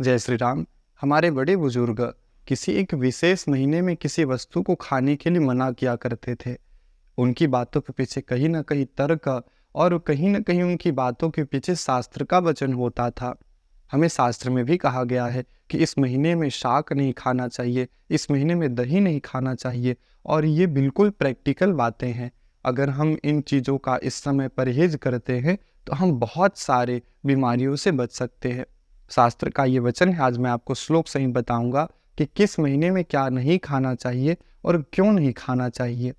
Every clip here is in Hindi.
जय श्री राम। हमारे बड़े बुजुर्ग किसी एक विशेष महीने में किसी वस्तु को खाने के लिए मना किया करते थे। उनकी बातों के पीछे कहीं न कहीं तर्क और कहीं न कहीं उनकी बातों के पीछे शास्त्र का वचन होता था। हमें शास्त्र में भी कहा गया है कि इस महीने में शाक नहीं खाना चाहिए, इस महीने में दही नहीं खाना चाहिए और ये बिल्कुल प्रैक्टिकल बातें हैं। अगर हम इन चीज़ों का इस समय परहेज़ करते हैं, तो हम बहुत सारे बीमारियों से बच सकते हैं। शास्त्र का ये वचन है, आज मैं आपको श्लोक सहित बताऊँगा कि किस महीने में क्या नहीं खाना चाहिए और क्यों नहीं खाना चाहिए।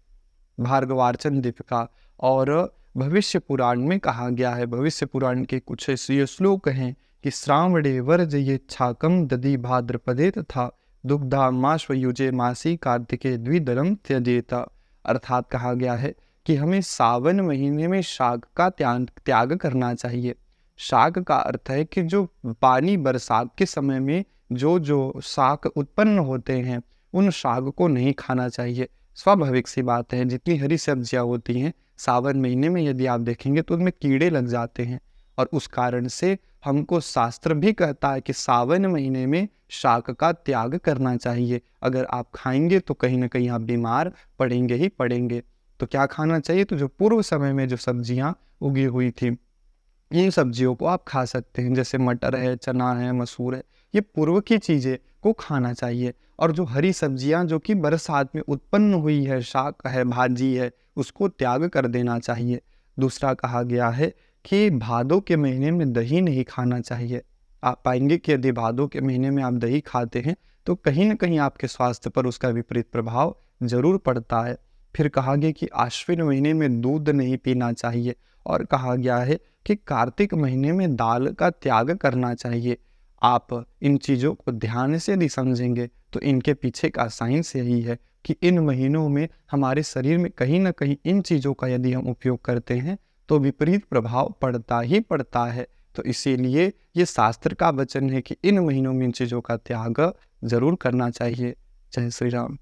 भार्गवार्चन दीपिका और भविष्य पुराण में कहा गया है। भविष्य पुराण के कुछ ऐसे श्लोक हैं कि श्रावणे वर्जयेच्छाकं दधि भाद्रपदे तथा दुग्धामाश्वयुजे मासी कार्तिके द्विदलं त्यजेत। अर्थात कहा गया है कि हमें सावन महीने में शाक का त्याग करना चाहिए। शाक का अर्थ है कि जो पानी बरसात के समय में जो शाक उत्पन्न होते हैं, उन शाक को नहीं खाना चाहिए। स्वाभाविक सी बात है, जितनी हरी सब्जियां होती हैं सावन महीने में यदि आप देखेंगे तो उनमें कीड़े लग जाते हैं और उस कारण से हमको शास्त्र भी कहता है कि सावन महीने में शाक का त्याग करना चाहिए। अगर आप खाएंगे तो कहीं ना कहीं आप बीमार पड़ेंगे ही पड़ेंगे। तो क्या खाना चाहिए? तो जो पूर्व समय में जो सब्जियां उगी हुई थी, इन सब्जियों को आप खा सकते हैं। जैसे मटर है, चना है, मसूर है, ये पूर्व की चीज़ें को खाना चाहिए। और जो हरी सब्जियां जो कि बरसात में उत्पन्न हुई है, शाक है, भाजी है, उसको त्याग कर देना चाहिए। दूसरा कहा गया है कि भादों के महीने में दही नहीं खाना चाहिए। आप पाएंगे कि यदि भादों के महीने में आप दही खाते हैं तो कहीं ना कहीं आपके स्वास्थ्य पर उसका विपरीत प्रभाव जरूर पड़ता है। फिर कहा गया कि आश्विन महीने में दूध नहीं पीना चाहिए और कहा गया है कि कार्तिक महीने में दाल का त्याग करना चाहिए। आप इन चीज़ों को ध्यान से यदि समझेंगे तो इनके पीछे का साइंस यही है कि इन महीनों में हमारे शरीर में कहीं ना कहीं इन चीज़ों का यदि हम उपयोग करते हैं तो विपरीत प्रभाव पड़ता ही पड़ता है। तो इसीलिए ये शास्त्र का वचन है कि इन महीनों में इन चीज़ों का त्याग जरूर करना चाहिए। जय श्री राम।